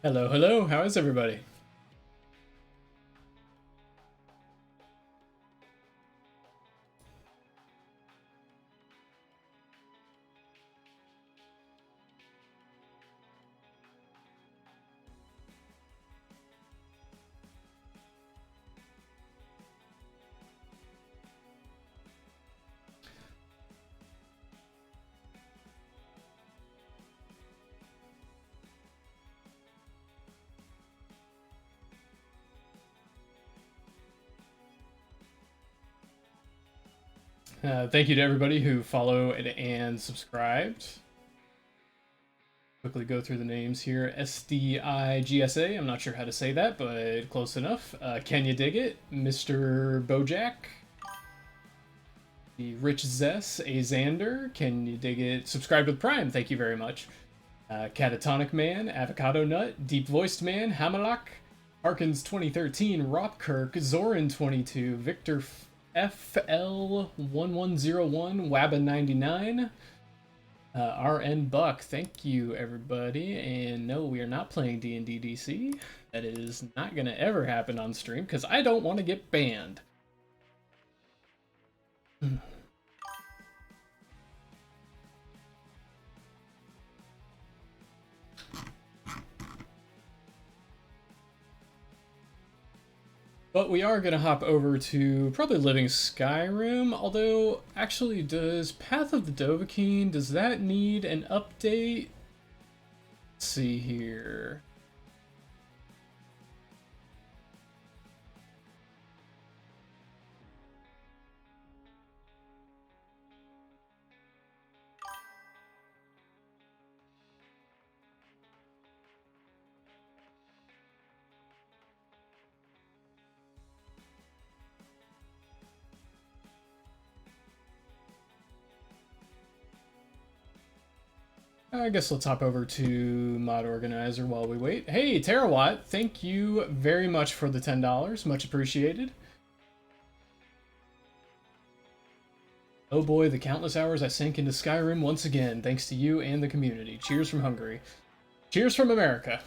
Hello, hello, how is everybody? Thank you to everybody who followed and subscribed. Quickly go through the names here. SDIGSA, I'm not sure how to say that, but close enough. Can you dig it? Mr. Bojack. The Rich Zess, A Xander, can you dig it? Subscribed with Prime, thank you very much. Catatonic Man, Avocado Nut, Deep Voiced Man, Hamalak, Harkins 2013, Ropkirk, Zoran 22, Victor FL1101, Wabba 99, RN Buck. Thank you, everybody. And no, we are not playing D&D DC. That is not going to ever happen on stream because I don't want to get banned. But we are going to hop over to probably Living Skyrim, although actually does Path of the Dovahkiin, does that need an update? Let's see here. I guess let's hop over to Mod Organizer while we wait. Hey, Terawatt, thank you very much for the $10. Much appreciated. Oh boy, the countless hours I sank into Skyrim once again, thanks to you and the community. Cheers from Hungary. Cheers from America.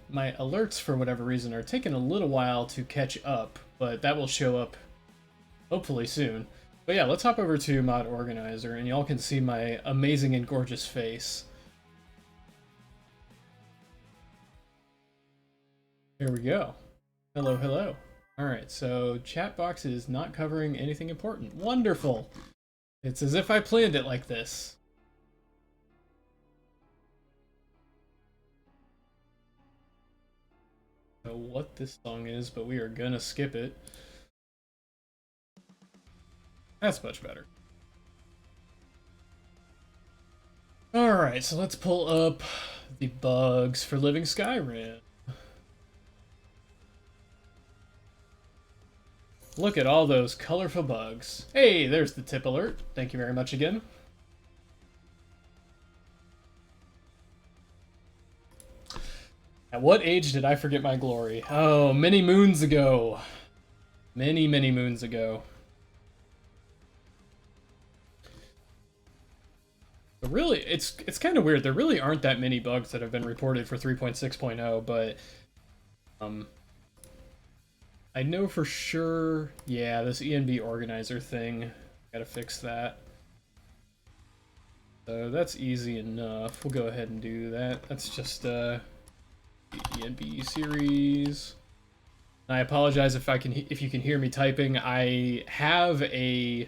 My alerts, for whatever reason, are taking a little while to catch up, but that will show up hopefully soon. But yeah, let's hop over to Mod Organizer, and y'all can see my amazing and gorgeous face. Here we go. Hello, hello. Alright, so chat box is not covering anything important. Wonderful! It's as if I planned it like this. I don't know what this song is, but we are gonna skip it. That's much better. Alright, so let's pull up the bugs for Living Skyrim. Look at all those colorful bugs. Hey, there's the tip alert. Thank you very much again. At what age did I forget my glory? Oh, many moons ago. Many, many moons ago. But really, it's kind of weird. There really aren't that many bugs that have been reported for 3.6.0, but I know for sure, yeah, this ENB organizer thing, gotta fix that. So that's easy enough. We'll go ahead and do that. That's just the ENB series. I apologize if you can hear me typing. I have a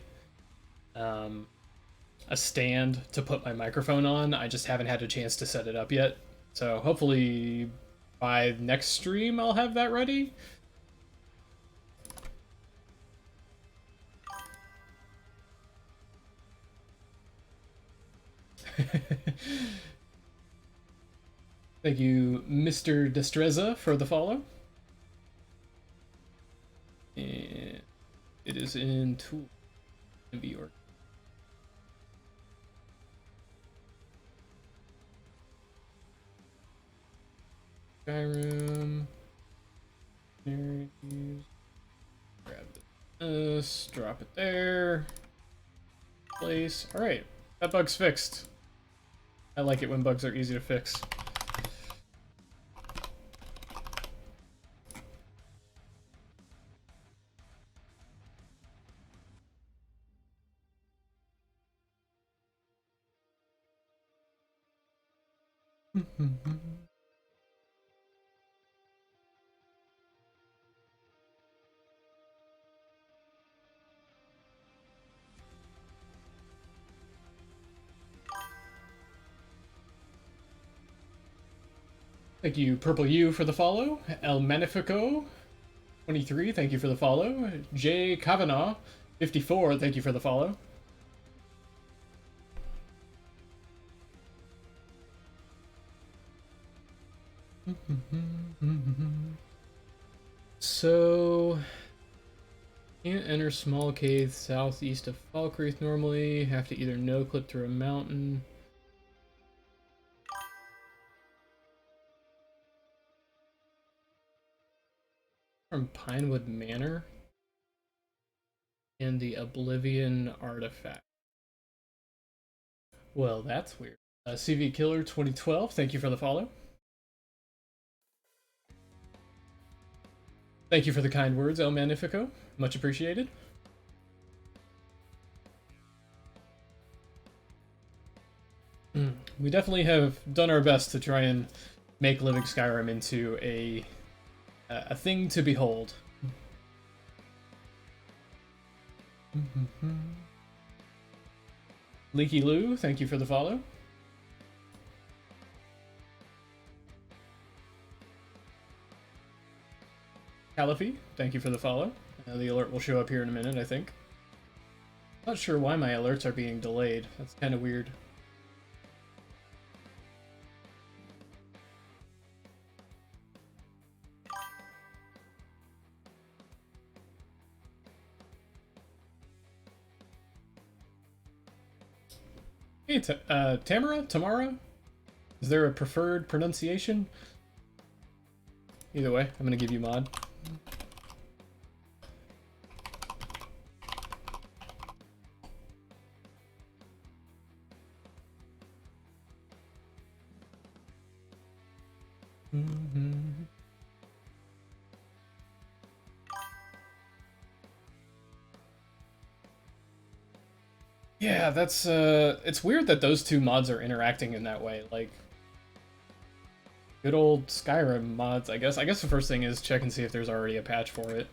stand to put my microphone on. I just haven't had a chance to set it up yet. So hopefully by next stream I'll have that ready. Thank you, Mr. Destreza, for the follow. And it is in Tool or Skyrim. Just drop it there. Place. Alright, that bug's fixed. I like it when bugs are easy to fix. Thank you, Purple U, for the follow. El Magnifico, 23, thank you for the follow. J. Kavanaugh, 54, thank you for the follow. So, can't enter small cave southeast of Falkreath normally. Have to either no-clip through a mountain. From Pinewood Manor. And the Oblivion Artifact. Well, that's weird. CV Killer 2012, thank you for the follow. Thank you for the kind words, El Magnifico. Much appreciated. We definitely have done our best to try and make Living Skyrim into a thing to behold. Leaky Lou, thank you for the follow. Caliphie, thank you for the follow. The alert will show up here in a minute, I think. Not sure why my alerts are being delayed. That's kind of weird. Hey, Tamara? Is there a preferred pronunciation? Either way, I'm gonna give you mod. Yeah, that's it's weird that those two mods are interacting in that way. Like, good old Skyrim mods, I guess. I guess the first thing is check and see if there's already a patch for it.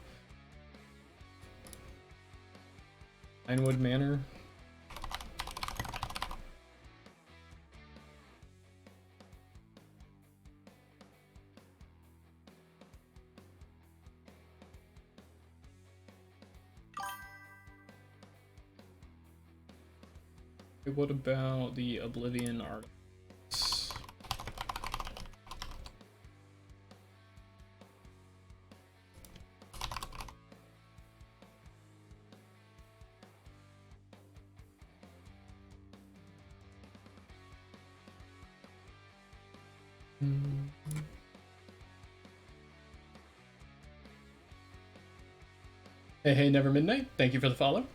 Pinewood Manor. What about the Oblivion Artifacts? Hey, Never Midnight, thank you for the follow.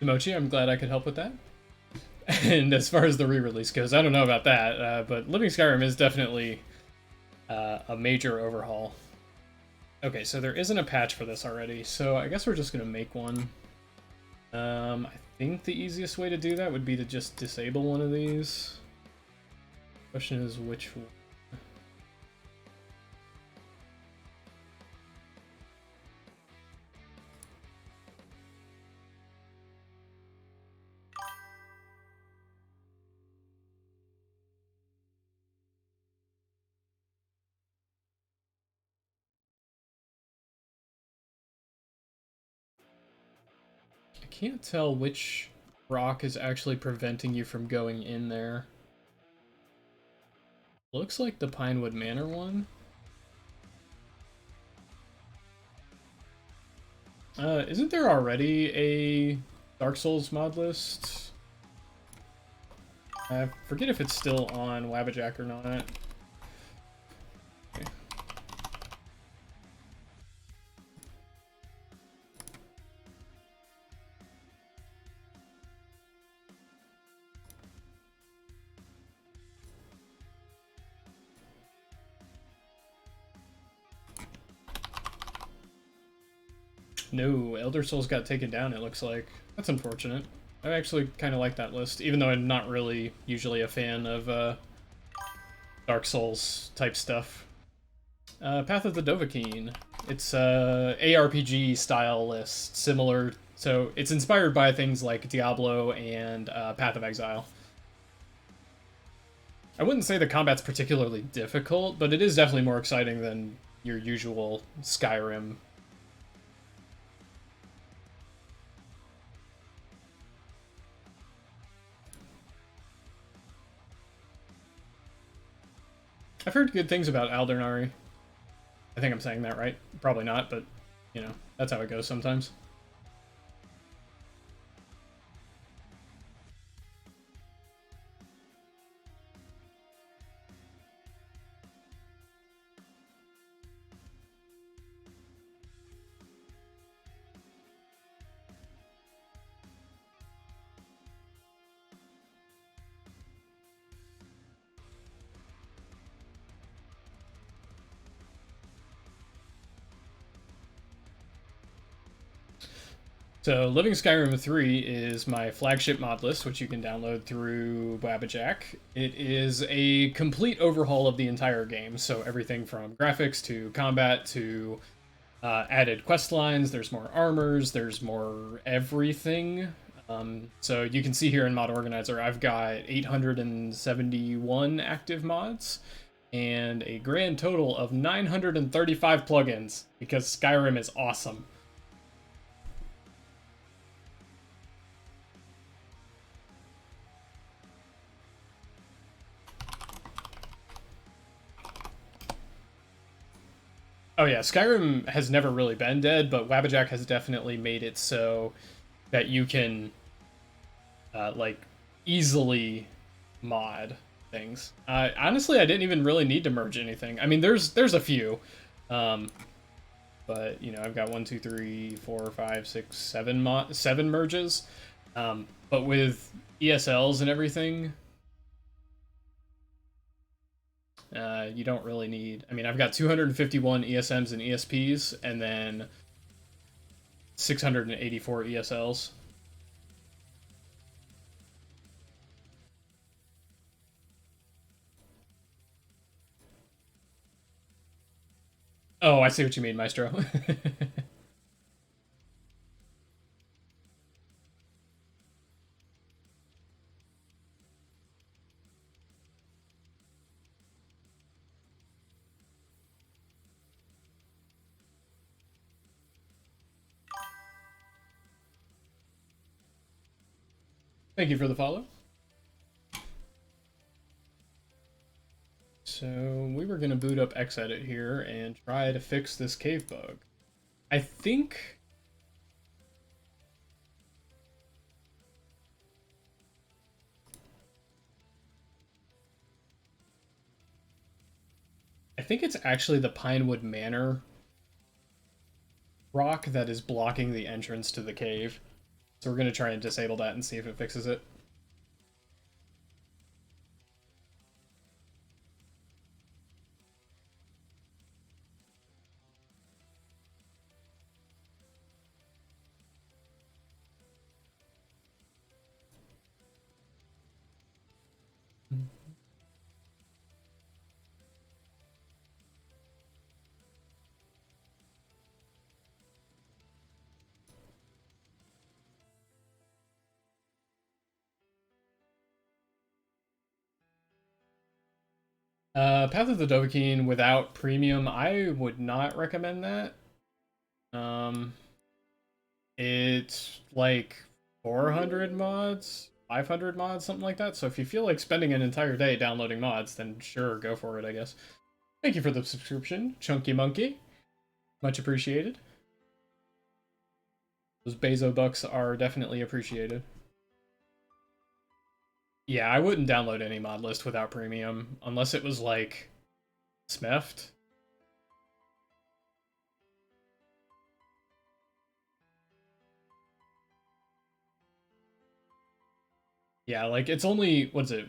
Emochi, I'm glad I could help with that. And as far as the re-release goes, I don't know about that, but Living Skyrim is definitely a major overhaul. Okay, so there isn't a patch for this already, so I guess we're just going to make one. I think the easiest way to do that would be to just disable one of these. Question is which one? can't tell which rock is actually preventing you from going in there. Looks like the Pinewood Manor one. Isn't there already a Dark Souls mod list? I forget if it's still on Wabbajack or not. Okay. No, Elder Souls got taken down, it looks like. That's unfortunate. I actually kind of like that list, even though I'm not really usually a fan of Dark Souls type stuff. Path of the Dovahkiin. It's a ARPG style list, similar. So it's inspired by things like Diablo and Path of Exile. I wouldn't say the combat's particularly difficult, but it is definitely more exciting than your usual Skyrim. I've heard good things about Aldernari. I think I'm saying that right. Probably not, but, you know, that's how it goes sometimes. So, Living Skyrim 3 is my flagship mod list, which you can download through Wabbajack. It is a complete overhaul of the entire game, so everything from graphics to combat to added quest lines, there's more armors, there's more everything. So you can see here in Mod Organizer, I've got 871 active mods and a grand total of 935 plugins, because Skyrim is awesome. Oh yeah, Skyrim has never really been dead, but Wabbajack has definitely made it so that you can, like, easily mod things. Honestly, I didn't even really need to merge anything. I mean, there's a few, but you know, I've got 1, 2, 3, 4, 5, 6, 7 merges. But with ESLs and everything, you don't really need. I mean, I've got 251 ESMs and ESPs, and then 684 ESLs. Oh, I see what you mean, Maestro. Thank you for the follow. So we were going to boot up Xedit here and try to fix this cave bug. I think... I think it's actually the Pinewood Manor rock that is blocking the entrance to the cave. So we're going to try and disable that and see if it fixes it. Path of the Dovahkiin without premium, I would not recommend that. It's like 400 mods, 500 mods, something like that. So if you feel like spending an entire day downloading mods, then sure, go for it, I guess. Thank you for the subscription, Chunky Monkey. Much appreciated. Those Bezo bucks are definitely appreciated. Yeah, I wouldn't download any mod list without premium, unless it was like smeft. Yeah, like it's only, what is it?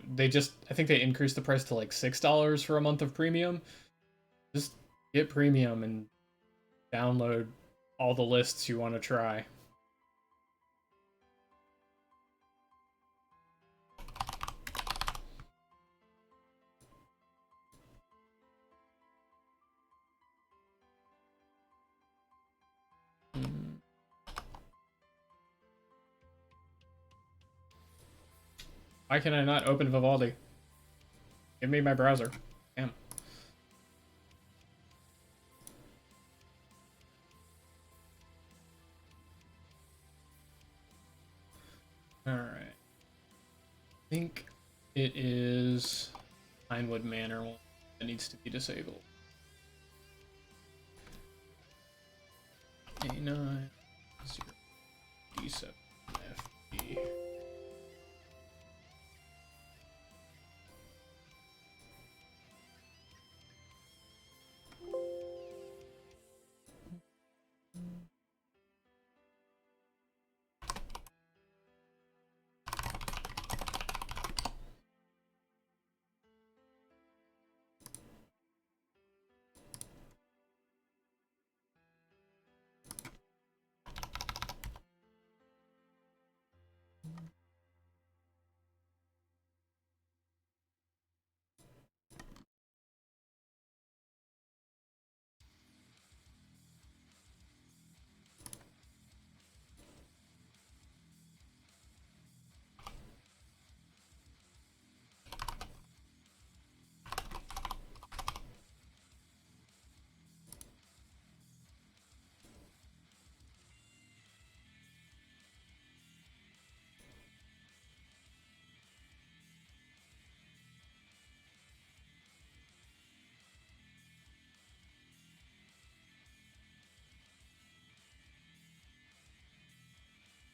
I think they increased the price to like $6 for a month of premium. Just get premium and download all the lists you want to try. Why can I not open Vivaldi? Give me my browser. Damn. Alright. I think it is Pinewood Manor that needs to be disabled. A9, 0, D7, FB.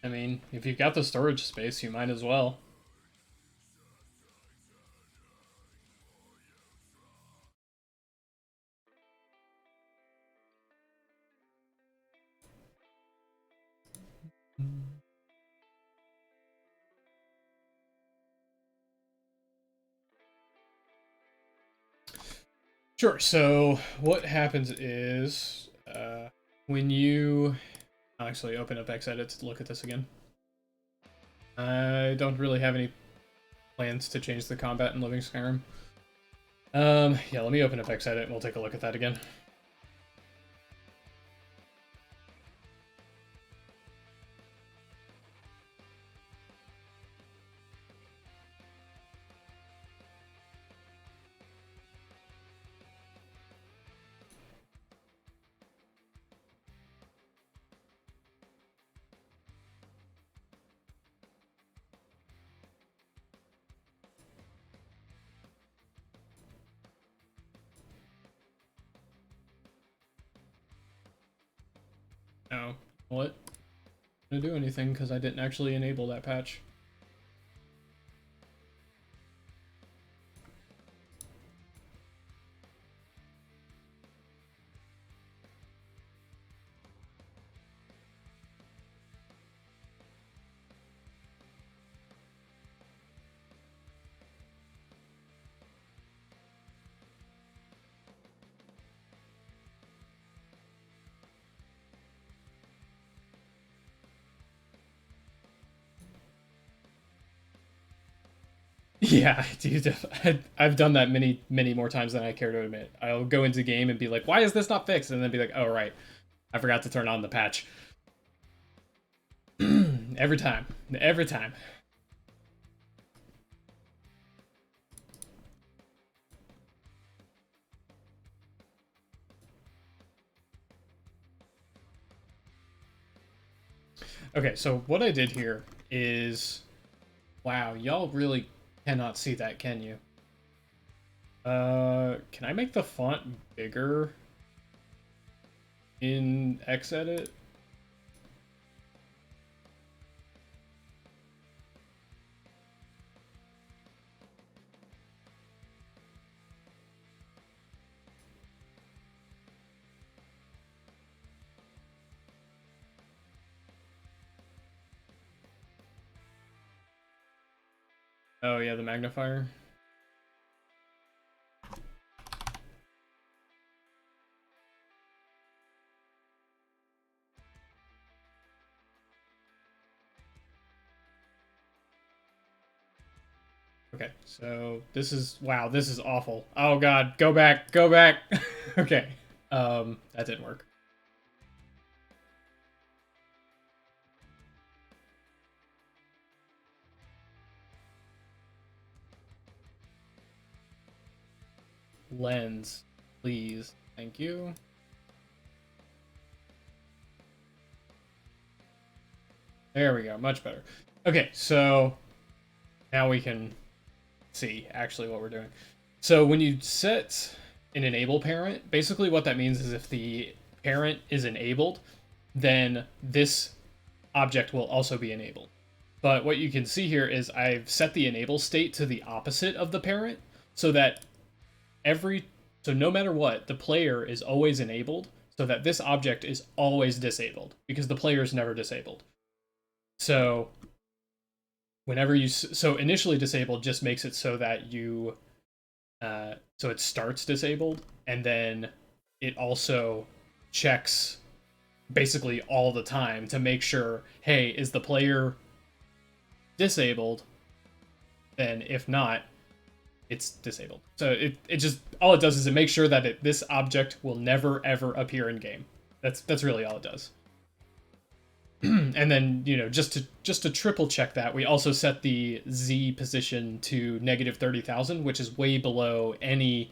I mean, if you've got the storage space, you might as well. Sure, so what happens is when you actually open up Xedit to look at this again. I don't really have any plans to change the combat in Living Skyrim. Yeah, let me open up Xedit and we'll take a look at that again. No. What? I'm gonna do anything because I didn't actually enable that patch. Yeah, dude, I've done that many more times than I care to admit. I'll go into game and be like, why is this not fixed? And then be like, oh, right. I forgot to turn on the patch. Every time. Every time. Okay, so what I did here is... Wow, y'all really cannot see that, can you? Can I make the font bigger in Xedit? Oh yeah, the magnifier. Okay, so this is, wow, this is awful. Oh god, go back, go back. Okay, that didn't work. Lens, please. Thank you. There we go, much better. Okay, so now we can see actually what we're doing. So when you set an enable parent, basically what that means is if the parent is enabled, then this object will also be enabled. But what you can see here is I've set the enable state to the opposite of the parent so that so no matter what, the player is always enabled so that this object is always disabled because the player is never disabled. So whenever so initially disabled just makes it so that you, so it starts disabled and then it also checks basically all the time to make sure, hey, is the player disabled? Then if not, it's disabled. So it just, all it does is it makes sure that this object will never ever appear in game. That's really all it does. And then, you know, just to triple check that, we also set the Z position to -30,000, which is way below any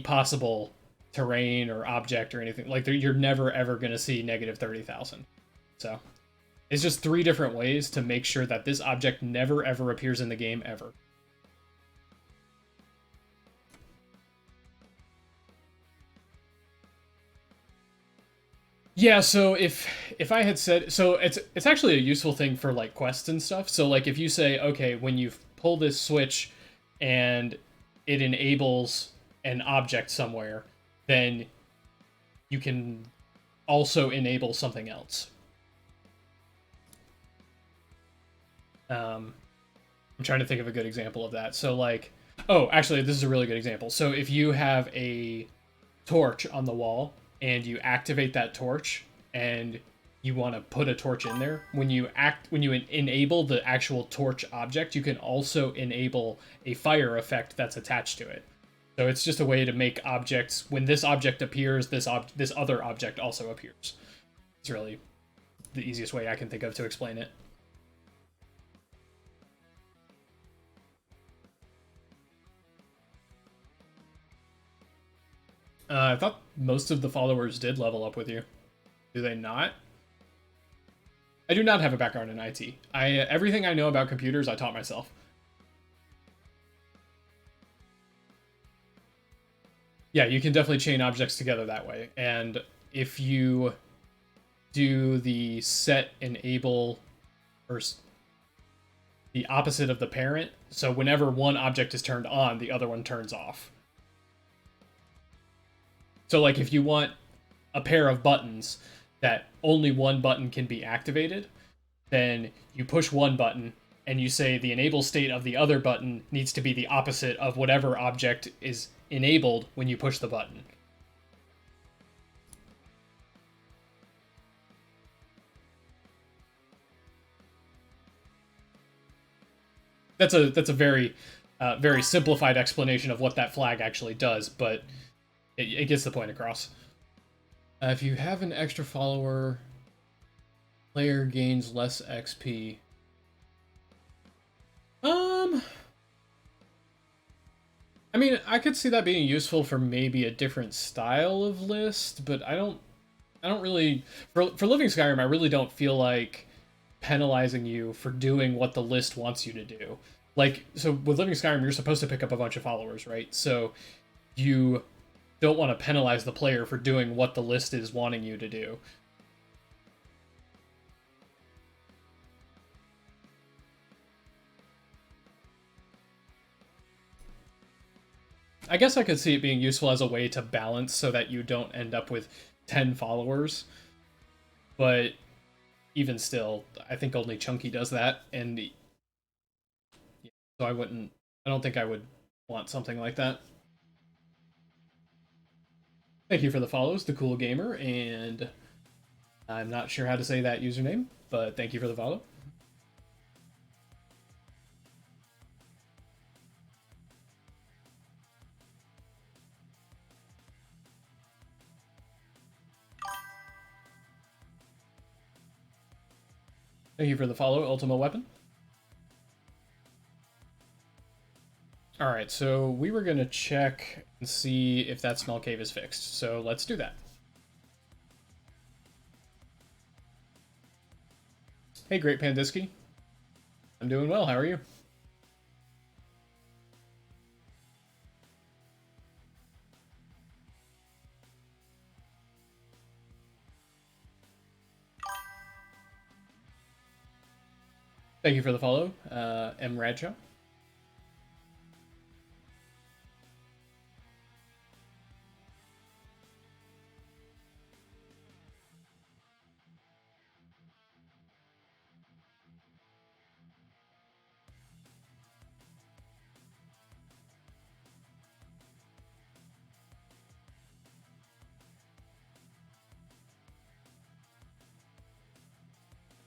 possible terrain or object or anything. Like, you're never ever going to see -30,000. So it's just 3 different ways to make sure that this object never ever appears in the game ever. Yeah, so if I had said, so it's actually a useful thing for like quests and stuff. So like if you say, okay, when you pull this switch and it enables an object somewhere, then you can also enable something else. I'm trying to think of a good example of that. So like, oh, actually, this is a really good example. So if you have a torch on the wall and you activate that torch and you want to put a torch in there, when you enable the actual torch object, you can also enable a fire effect that's attached to it. So it's just a way to make objects, when this object appears, this other object also appears. It's really the easiest way I can think of to explain it. I thought most of the followers did level up with you. Do they not? I do not have a background in IT. Everything I know about computers, I taught myself. Yeah, you can definitely chain objects together that way. And if you do the set enable, or the opposite of the parent, so whenever one object is turned on, the other one turns off. So like if you want a pair of buttons that only one button can be activated, then you push one button and you say the enable state of the other button needs to be the opposite of whatever object is enabled when you push the button. That's a very very simplified explanation of what that flag actually does, but it gets the point across. If you have an extra follower, player gains less XP. I mean, I could see that being useful for maybe a different style of list, but I don't really, for Living Skyrim, I really don't feel like penalizing you for doing what the list wants you to do. Like, so with Living Skyrim, you're supposed to pick up a bunch of followers, right? So you don't want to penalize the player for doing what the list is wanting you to do. I guess I could see it being useful as a way to balance so that you don't end up with 10 followers. But even still, I think only Chunky does that, and so I don't think I would want something like that. Thank you for the follows, the cool gamer, and I'm not sure how to say that username, but thank you for the follow. Thank you for the follow, Ultima Weapon. Alright, so we were going to check and see if that smell cave is fixed, so let's do that. Hey, Great Pandisky. I'm doing well, how are you? Thank you for the follow, M. Radshaw.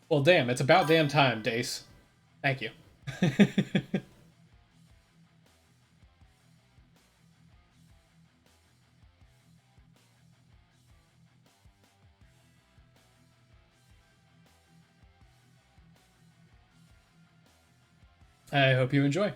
Well, damn, it's about damn time, Dace. Thank you. I hope you enjoy.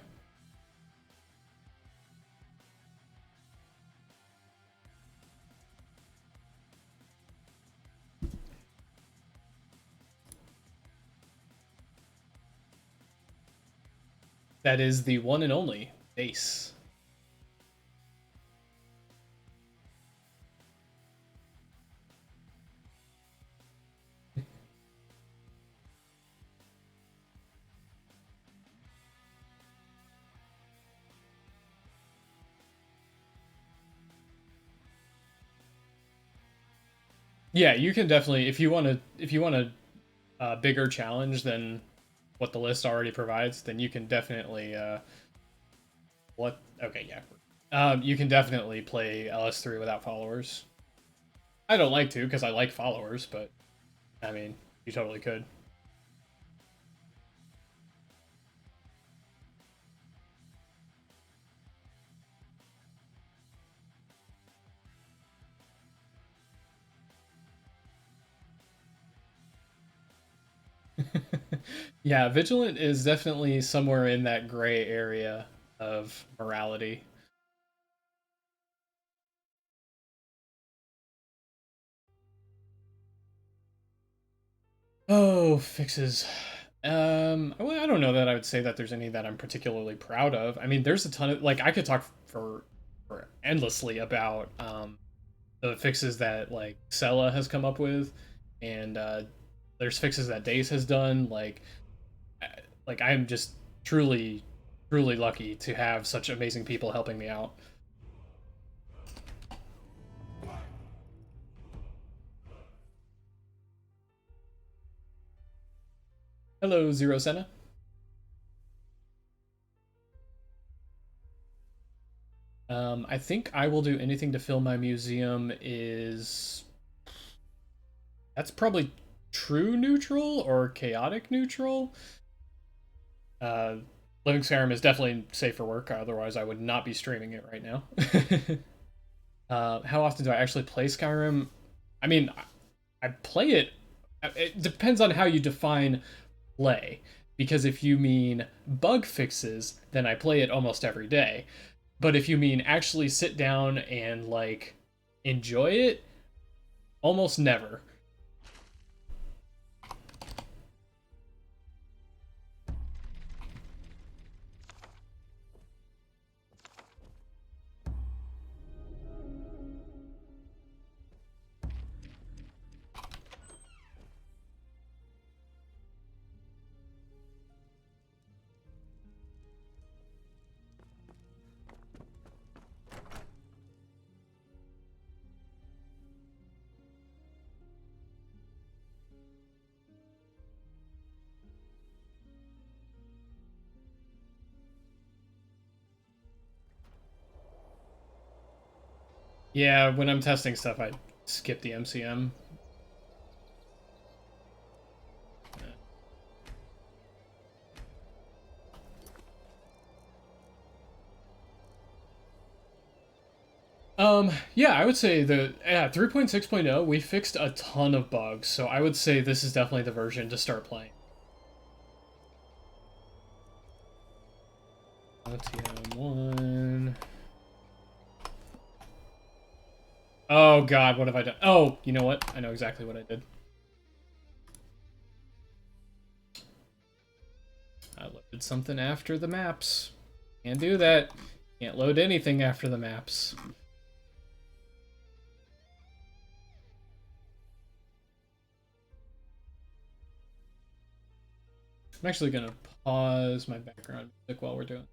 That is the one and only Dace. Yeah, you can definitely if you want a bigger challenge than what the list already provides, then you can definitely what okay, yeah. You can definitely play LS3 without followers. I don't like to because I like followers, but I mean, you totally could. Yeah, Vigilant is definitely somewhere in that gray area of morality. Oh, fixes. Well, I don't know that I would say that there's any that I'm particularly proud of. I mean, there's a ton of like I could talk for endlessly about the fixes that like Sela has come up with, and there's fixes that Dace has done. Like I'm just truly, truly lucky to have such amazing people helping me out. Hello, Zero Senna. I think I will do anything to fill my museum is that's probably true neutral or chaotic neutral. Uh, Living Skyrim is definitely safe for work, otherwise I would not be streaming it right now. How often do I actually play Skyrim? I mean, I play it. It depends on how you define play. Because if you mean bug fixes, then I play it almost every day. But if you mean actually sit down and like enjoy it, almost never. Yeah, when I'm testing stuff, I skip the MCM. Yeah, I would say the 3.6.0, we fixed a ton of bugs, so I would say this is definitely the version to start playing. TM1. Oh god, what have I done? Oh, you know what? I know exactly what I did. I loaded something after the maps. Can't do that. Can't load anything after the maps. I'm actually gonna pause my background music while we're doing it.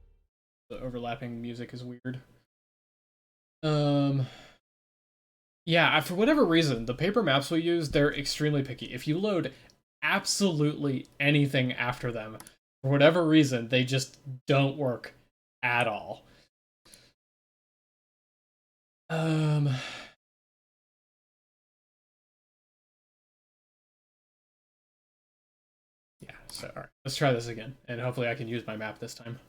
The overlapping music is weird. Yeah, for whatever reason, the paper maps we use, they're extremely picky. If you load absolutely anything after them, for whatever reason, they just don't work at all. Um, yeah, so all right, let's try this again, and hopefully I can use my map this time.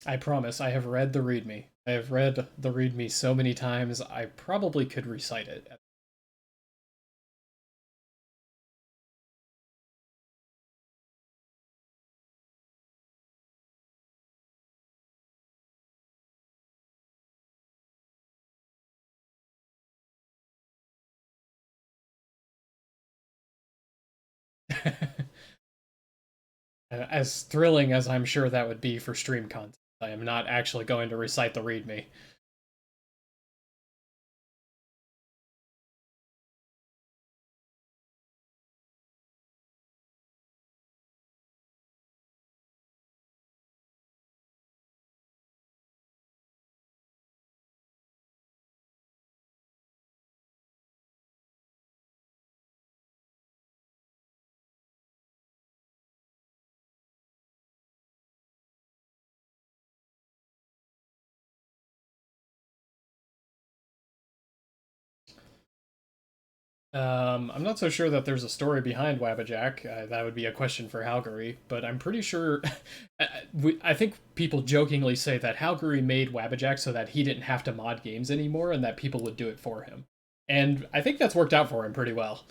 I promise, I have read the README. I have read the README so many times, I probably could recite it. As thrilling as I'm sure that would be for stream content, I am not actually going to recite the README. I'm not so sure that there's a story behind Wabbajack. That would be a question for Halgary, but I'm pretty sure. I think people jokingly say that Halgary made Wabbajack so that he didn't have to mod games anymore and that people would do it for him. And I think that's worked out for him pretty well.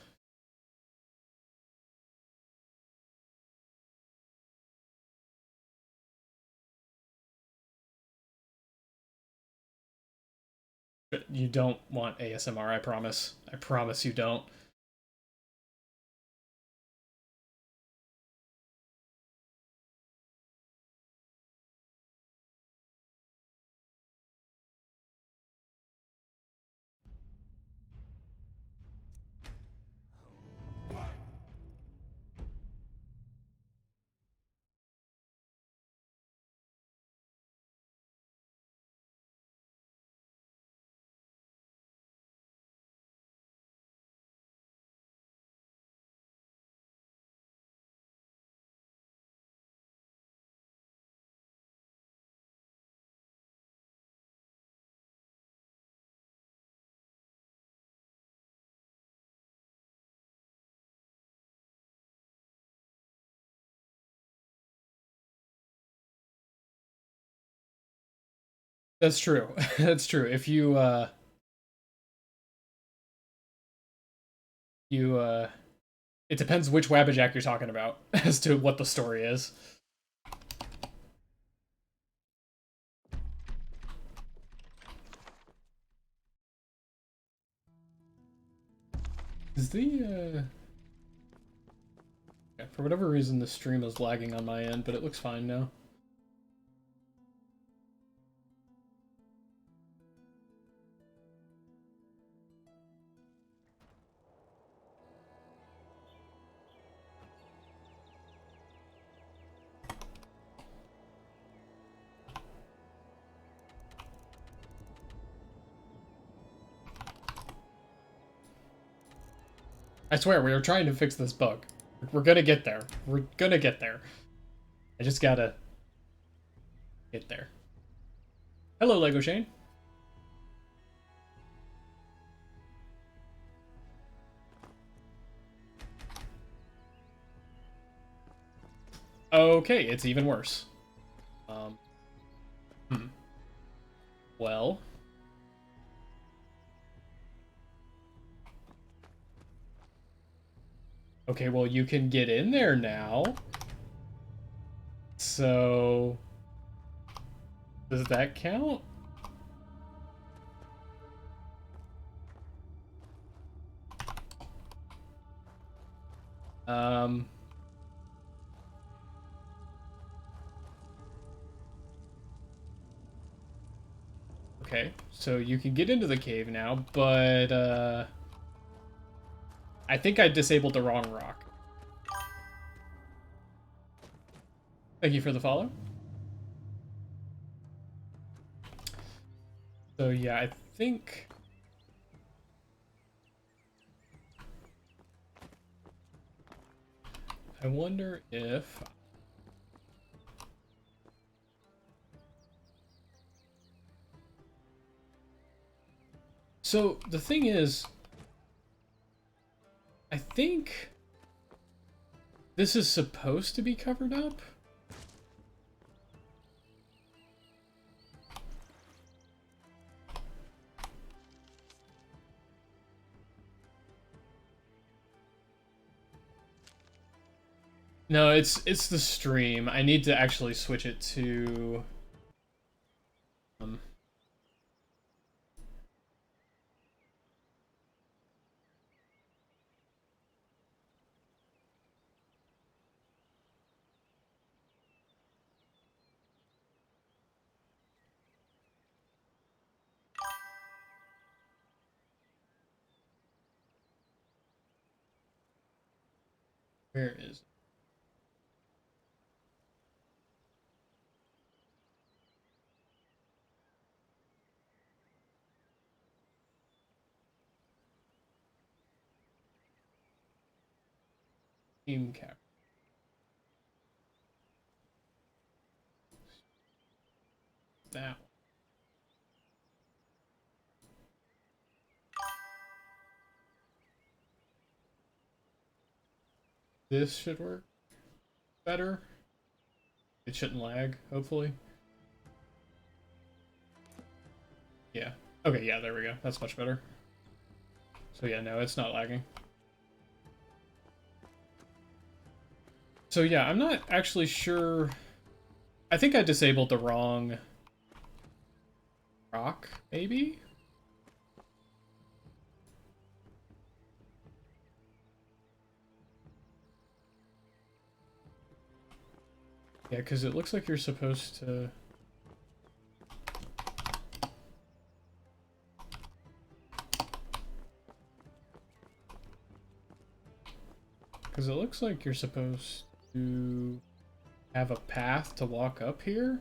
But you don't want ASMR, I promise. I promise you don't. That's true. That's true. If you it depends which Wabbajack you're talking about as to what the story is. Is the yeah, for whatever reason the stream is lagging on my end, but it looks fine now. I swear, we are trying to fix this bug. We're gonna get there. We're gonna get there. I just gotta get there. Hello, Lego Shane. Okay, it's even worse. Hmm. Well. Okay, well, you can get in there now. So... does that count? Okay, so you can get into the cave now, but, I think I disabled the wrong rock. Thank you for the follow. So yeah, I think... I wonder if... So, the thing is... I think... this is supposed to be covered up? No, it's the stream. I need to actually switch it to... where is it? Team cap. That one. This should work better. It shouldn't lag, hopefully. Yeah. Okay, yeah, there we go. That's much better. So yeah, no, it's not lagging. So yeah, I'm not actually sure... I think I disabled the wrong... rock, maybe? Yeah, because it looks like you're supposed to... because it looks like you're supposed to have a path to walk up here.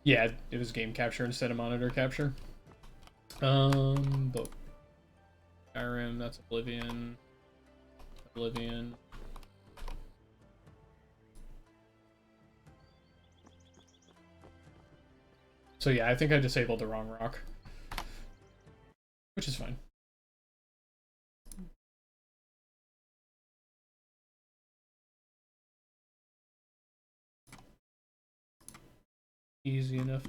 Yeah, it was game capture instead of monitor capture. But Skyrim, that's Oblivion. Oblivion. So yeah, I think I disabled the wrong rock. Which is fine. Easy enough.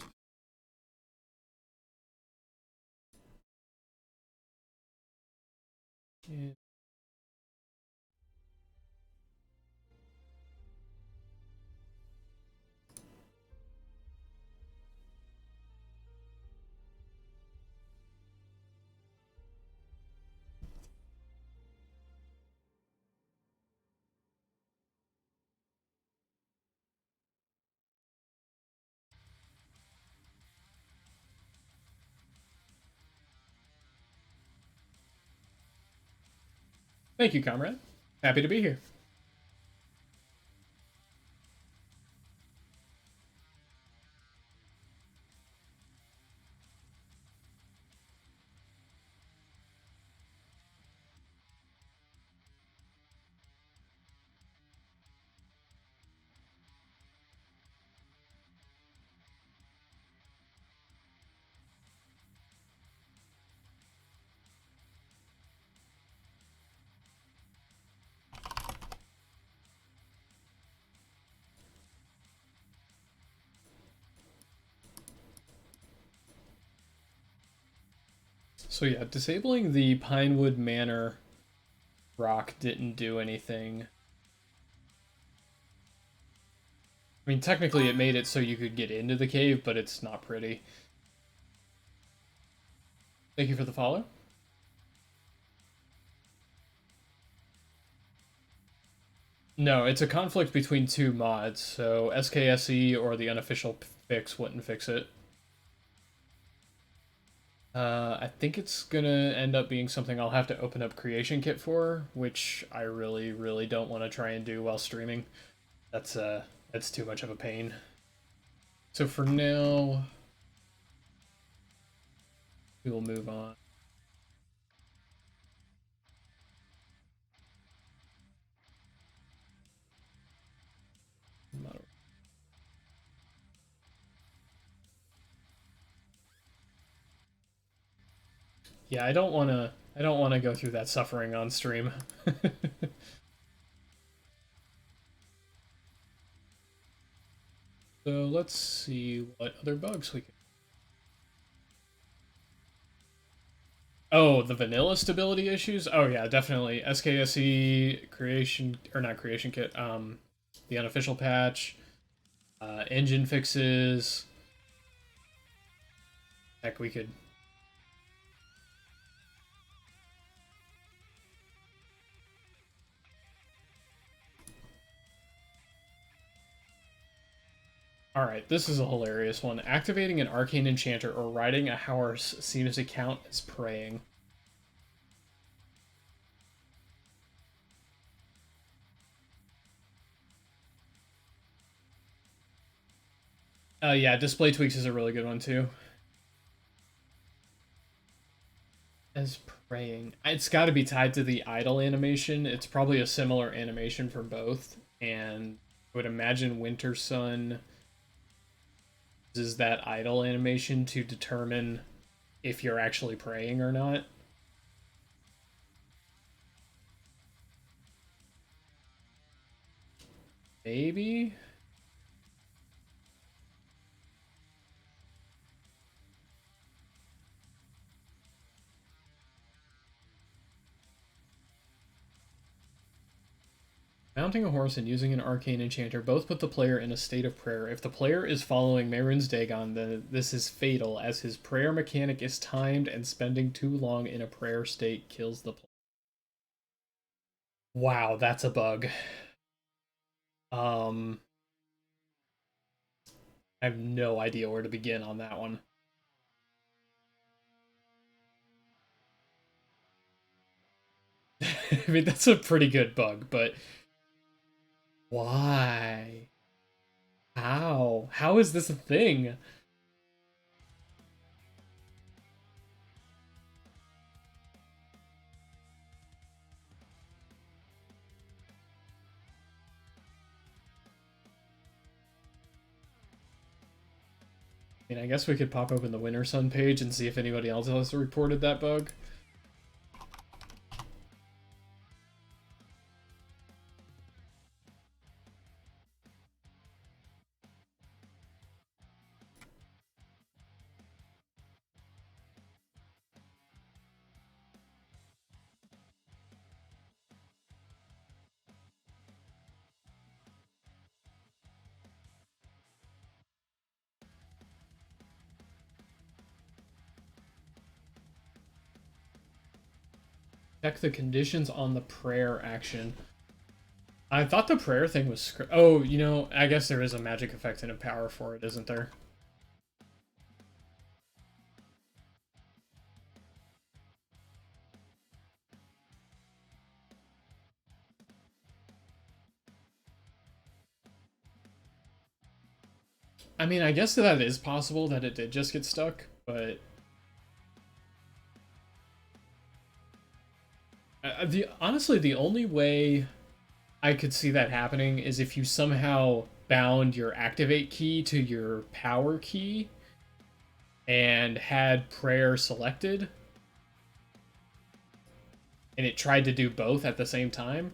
Yeah. Thank you, comrade. Happy to be here. So yeah, disabling the Pinewood Manor rock didn't do anything. I mean, technically it made it so you could get into the cave, but it's not pretty. Thank you for the follow. No, it's a conflict between two mods, so SKSE or the unofficial fix wouldn't fix it. I think it's gonna end up being something I'll have to open up Creation Kit for, which I really, really don't want to try and do while streaming. That's too much of a pain. So for now, we will move on. Yeah, I don't want to go through that suffering on stream. So let's see what other bugs we can. Oh, the vanilla stability issues? Oh yeah, definitely. SKSE creation or not creation kit, the unofficial patch, engine fixes. Heck, we could. Alright, this is a hilarious one. Activating an arcane enchanter or riding a horse seems to count as praying. Yeah, display tweaks is a really good one too. As praying. It's got to be tied to the idle animation. It's probably a similar animation for both. And I would imagine Winter Sun uses that idle animation to determine if you're actually praying or not. Maybe? Mounting a horse and using an arcane enchanter both put the player in a state of prayer. If the player is following Mehrunes Dagon, then this is fatal, as his prayer mechanic is timed and spending too long in a prayer state kills the player. Wow, that's a bug. I have no idea where to begin on that one. I mean, that's a pretty good bug, but why? How? How is this a thing? I mean, I guess we could pop open the Winter Sun page and see if anybody else has reported that bug. Check the conditions on the prayer action. I thought the prayer thing was... Oh, you know, I guess there is a magic effect and a power for it, isn't there? I mean, I guess that is possible that it did just get stuck, but... honestly, the only way I could see that happening is if you somehow bound your activate key to your power key and had prayer selected and it tried to do both at the same time.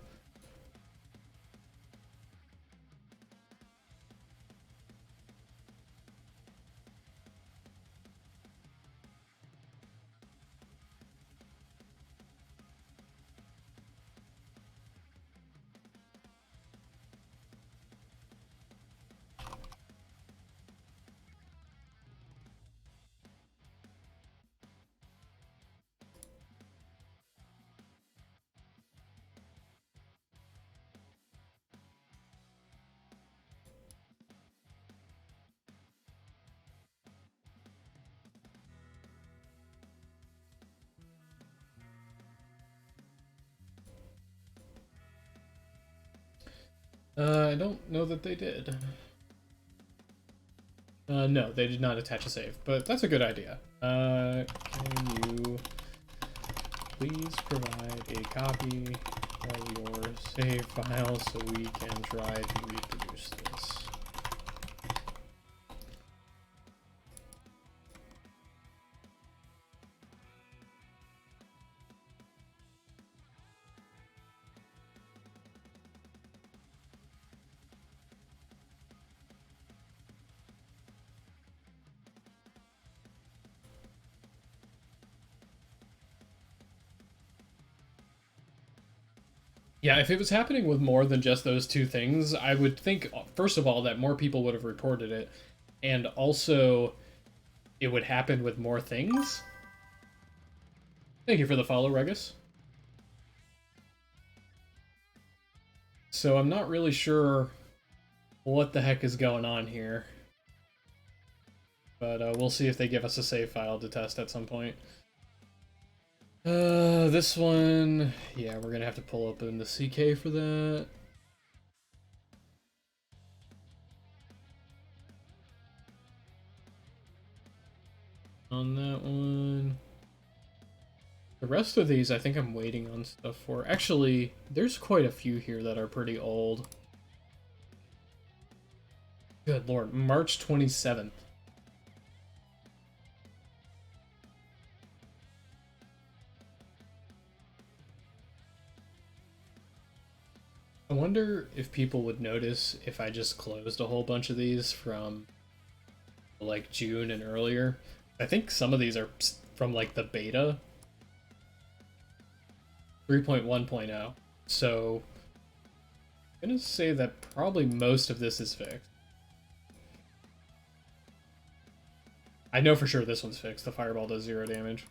I don't know that they did. No, they did not attach a save, but that's a good idea. Can you please provide a copy of your save file so we can try to reproduce this? Yeah, if it was happening with more than just those two things, I would think, first of all, that more people would have reported it, and also it would happen with more things. Thank you for the follow, Regus. So I'm not really sure what the heck is going on here. But we'll see if they give us a save file to test at some point. This one... Yeah, we're gonna have to pull open the CK for that. On that one... The rest of these, I think I'm waiting on stuff for. Actually, there's quite a few here that are pretty old. Good lord, March 27th. I wonder if people would notice if I just closed a whole bunch of these from like June and earlier. I think some of these are from like the beta 3.1.0. So I'm gonna say that probably most of this is fixed. I know for sure this one's fixed. The fireball does 0 damage.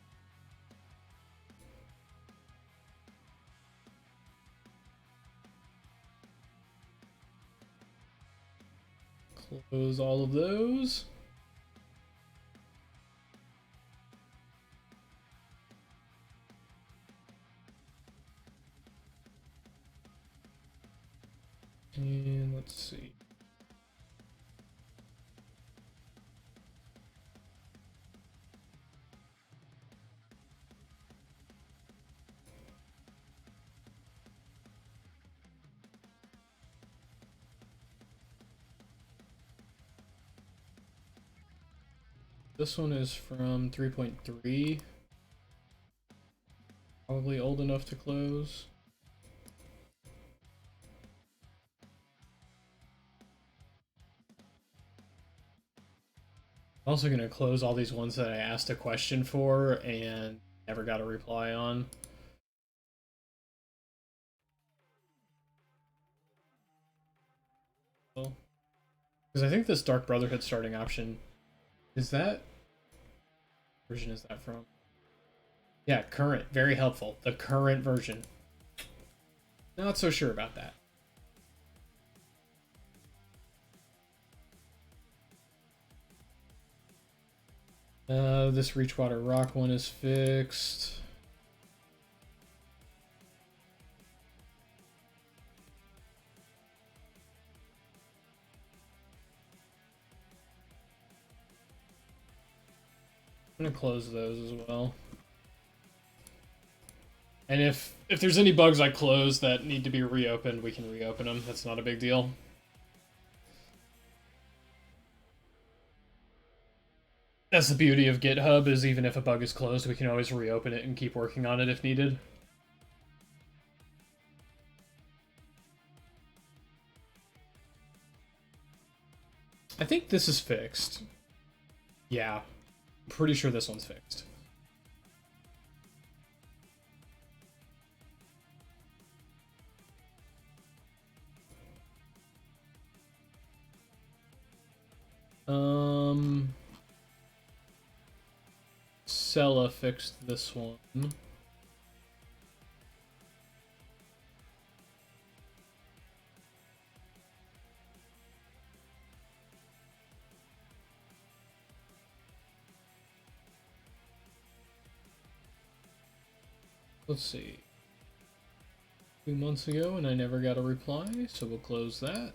Close all of those. And let's see. This one is from 3.3. Probably old enough to close. I'm also going to close all these ones that I asked a question for and never got a reply on. Because I think this Dark Brotherhood starting option, is that... version is that from? Yeah, current. Very helpful. The current version. Not so sure about that. This Reachwater Rock one is fixed. I'm gonna close those as well. And if there's any bugs I close that need to be reopened, we can reopen them. That's not a big deal. That's the beauty of GitHub, is even if a bug is closed, we can always reopen it and keep working on it if needed. I think this is fixed. Yeah. I'm pretty sure this one's fixed. Sella fixed this one. Let's see. 2 months ago and I never got a reply, so we'll close that.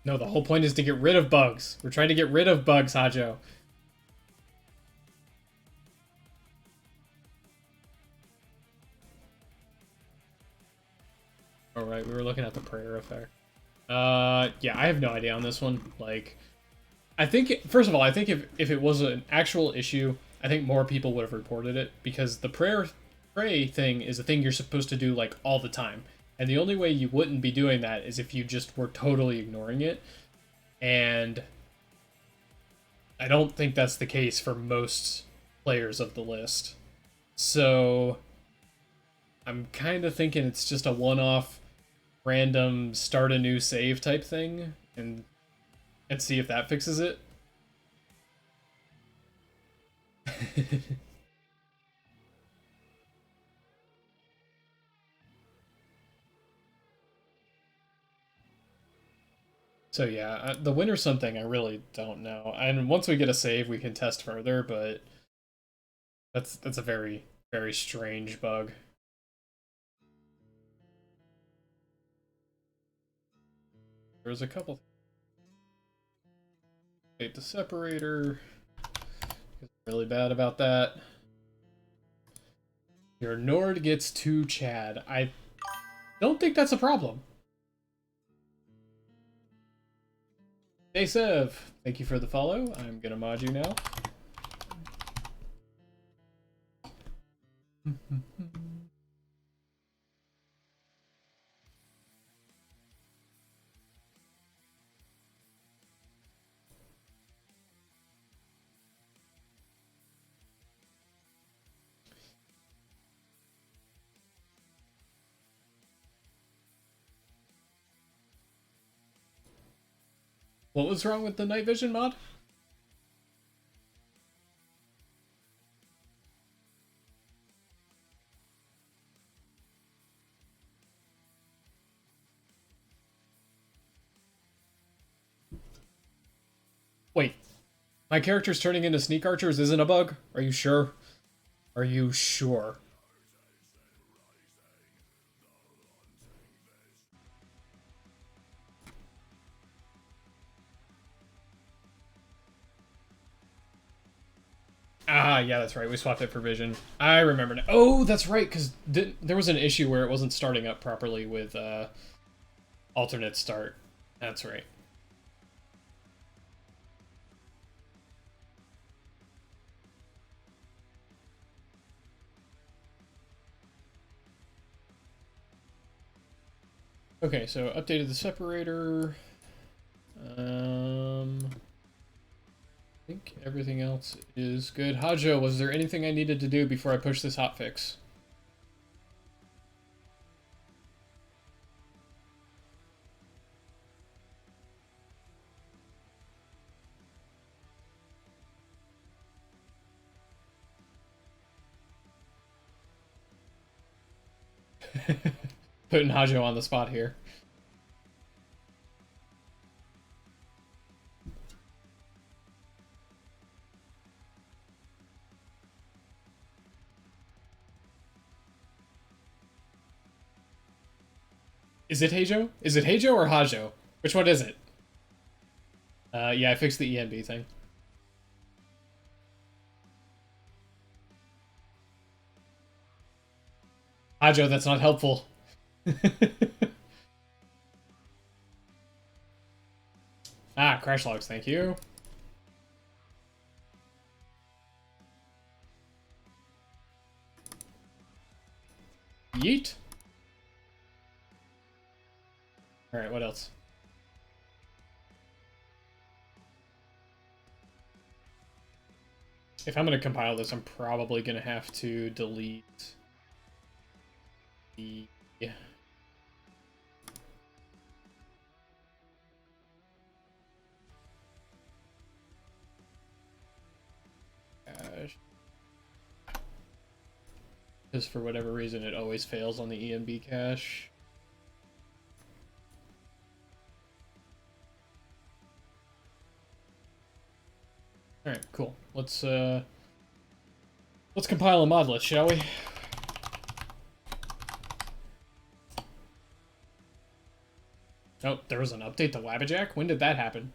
No, the whole point is to get rid of bugs. We're trying to get rid of bugs, Hajo. Alright, we were looking at the prayer effect. Yeah, I have no idea on this one. Like, I think, first of all, I think if it was an actual issue, I think more people would have reported it, because the pray thing is a thing you're supposed to do, like, all the time. And the only way you wouldn't be doing that is if you just were totally ignoring it. And I don't think that's the case for most players of the list. So I'm kind of thinking it's just a one-off random start a new save type thing and see if that fixes it. So yeah, the winter sun thing I really don't know. And once we get a save, we can test further, but that's a very, very strange bug. There's a couple. Update the separator. Really bad about that. Your Nord gets 2 Chad. I don't think that's a problem. Hey Sev, thank you for the follow. I'm gonna mod you now. What was wrong with the night vision mod? Wait, my character's turning into sneak archers isn't a bug? Are you sure? Are you sure? Ah, yeah, that's right. We swapped it for vision. I remember now. Oh, that's right, because there was an issue where it wasn't starting up properly with alternate start. That's right. Okay, so updated the separator. I think everything else is good. Hajo, was there anything I needed to do before I push this hotfix? Putting Hajo on the spot here. Is it Hajo? Is it Hajo or Hajo? Which one is it? Yeah, I fixed the ENB thing. Hajo, that's not helpful. Ah, crash logs, thank you. Yeet. Alright, what else? If I'm going to compile this, I'm probably going to have to delete the... because for whatever reason it always fails on the EMB cache. Alright, cool. Let's compile a mod list, shall we? Oh, there was an update to Wabbajack? When did that happen?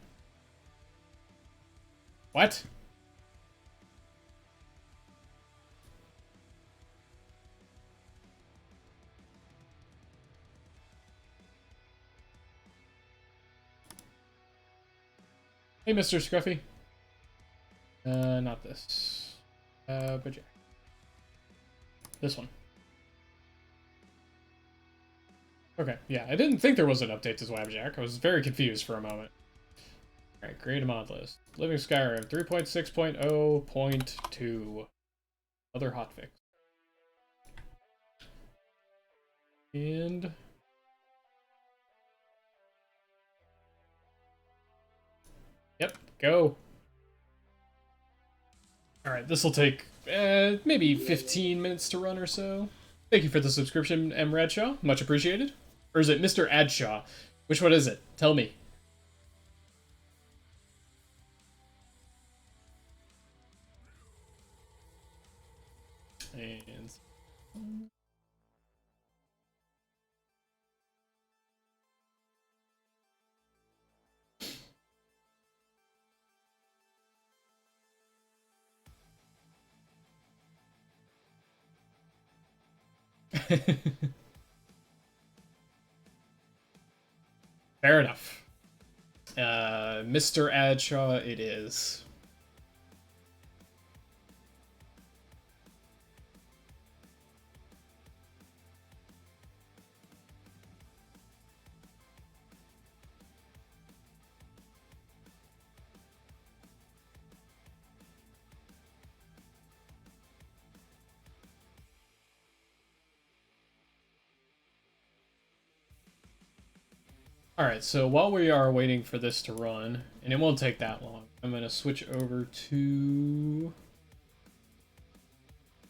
What? Hey, Mr. Scruffy. Not this. But yeah. This one. Okay, yeah, I didn't think there was an update to Swabjack. I was very confused for a moment. Alright, create a mod list. Living Skyrim 3.6.0.2. Other hotfix. And... Yep, go. Alright, this will take maybe 15 minutes to run or so. Thank you for the subscription, M. Radshaw. Much appreciated. Or is it Mr. Adshaw? Which one is it? Tell me. And... Fair enough. Mr. Adshaw it is. Alright, so while we are waiting for this to run, and it won't take that long, I'm going to switch over to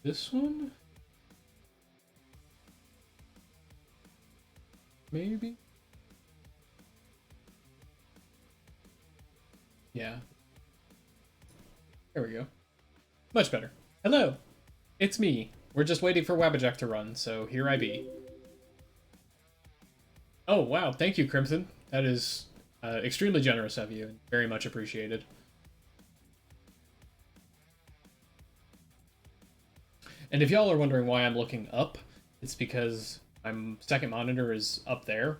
this one? Maybe? Yeah. There we go. Much better. Hello! It's me. We're just waiting for Wabbajack to run, so here I be. Oh, wow. Thank you, Crimson. That is extremely generous of you. Very much appreciated. And if y'all are wondering why I'm looking up, it's because my second monitor is up there.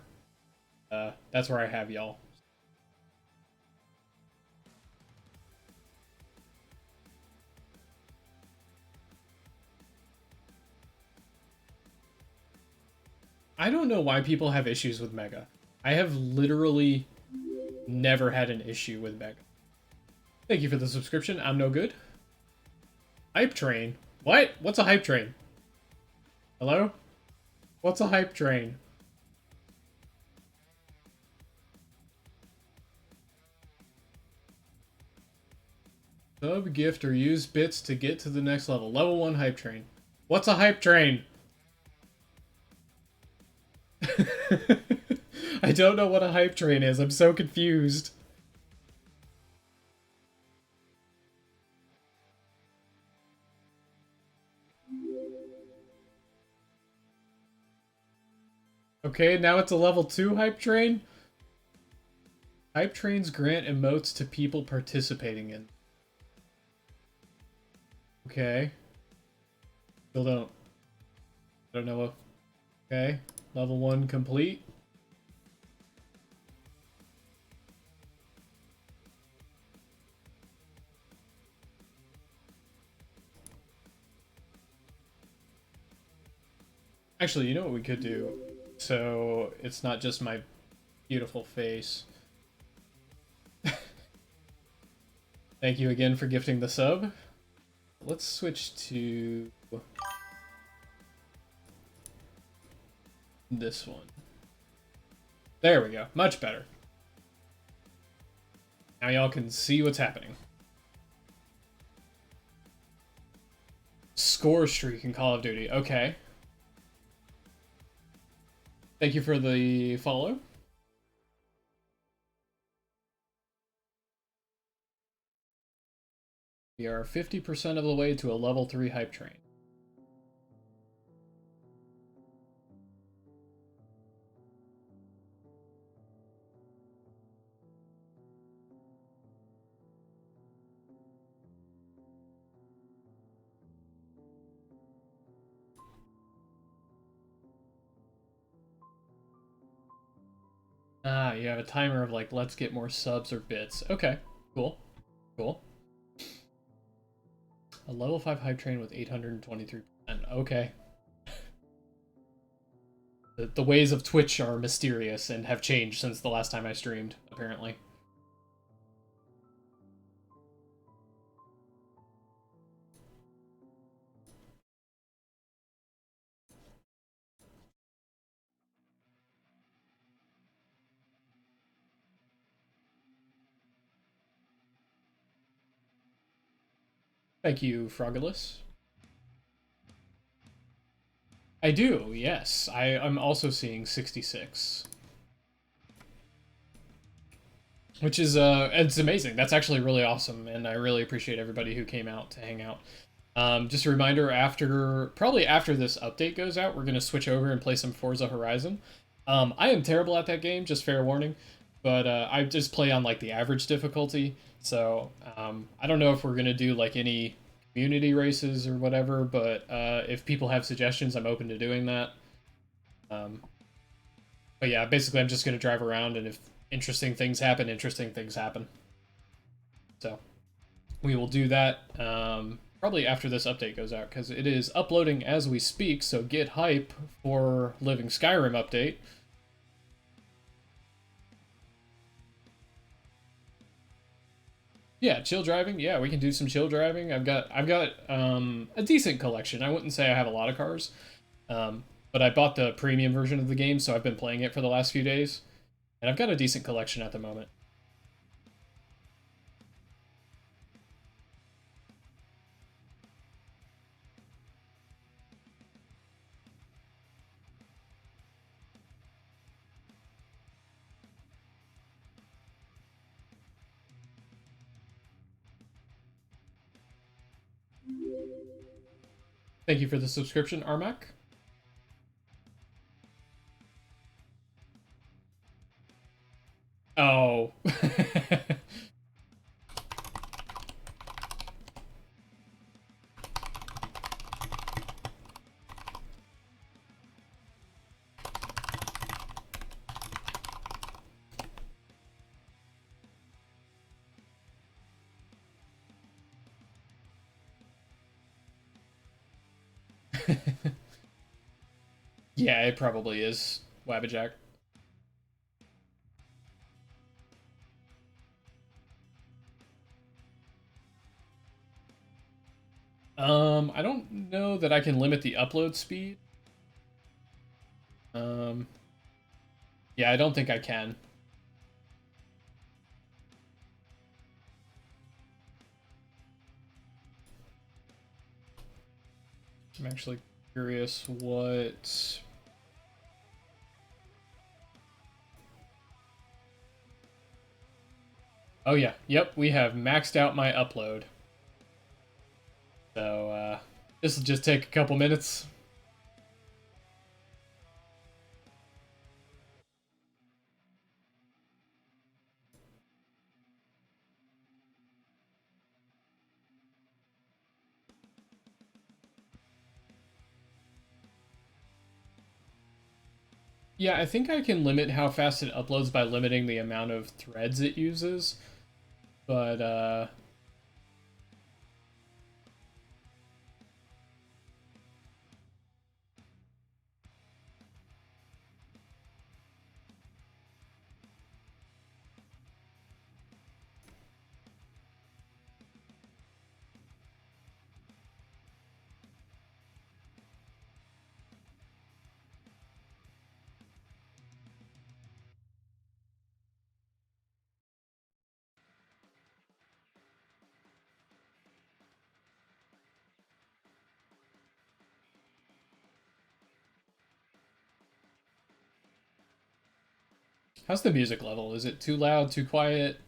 That's where I have y'all. I don't know why people have issues with Mega. I have literally never had an issue with Mega. Thank you for the subscription. I'm no good. Hype train? What? What's a hype train? Hello? What's a hype train? Sub, gift, or use bits to get to the next level. Level 1 hype train. What's a hype train? I don't know what a hype train is. I'm so confused. Okay, now it's a level 2 hype train? Hype trains grant emotes to people participating in. Okay. Still don't know what... Okay. Level 1 complete. Actually, you know what we could do? So it's not just my beautiful face. Thank you again for gifting the sub. Let's switch to this one. There we go. Much better. Now y'all can see what's happening. score streak in Call of Duty. Okay. Thank you for the follow. We are 50% of the way to a level 3 hype train. Ah, you have a timer of like, let's get more subs or bits. Okay, cool, cool. A level 5 hype train with 823%. Okay. The ways of Twitch are mysterious and have changed since the last time I streamed, apparently. Thank you, Frogulus. I do, yes. I'm also seeing 66. Which is, it's amazing. That's actually really awesome, and I really appreciate everybody who came out to hang out. Just a reminder, probably after this update goes out, we're going to switch over and play some Forza Horizon. I am terrible at that game, just fair warning, but I just play on like the average difficulty, so I don't know if we're going to do like any community races or whatever, but if people have suggestions, I'm open to doing that. But yeah, basically I'm just going to drive around, and if interesting things happen, interesting things happen. So we will do that probably after this update goes out, because it is uploading as we speak, so get hype for Living Skyrim update. Yeah, chill driving. Yeah, we can do some chill driving. I've got a decent collection. I wouldn't say I have a lot of cars, but I bought the premium version of the game, so I've been playing it for the last few days, and I've got a decent collection at the moment. Thank you for the subscription, Armac. Oh. Yeah, it probably is Wabbajack. I don't know that I can limit the upload speed. Um, yeah, I don't think I can. I'm actually curious what... Oh yeah, yep, we have maxed out my upload. So, this will just take a couple minutes. Yeah, I think I can limit how fast it uploads by limiting the amount of threads it uses. But, How's the music level? Is it too loud, too quiet?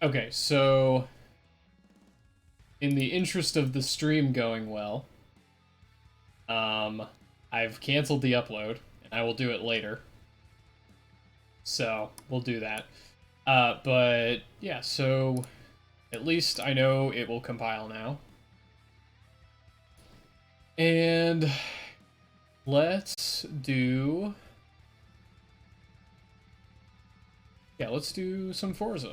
Okay, so in the interest of the stream going well, I've canceled the upload, and I will do it later. So we'll do that. But yeah, so at least I know it will compile now. And let's do... Yeah, let's do some Forza.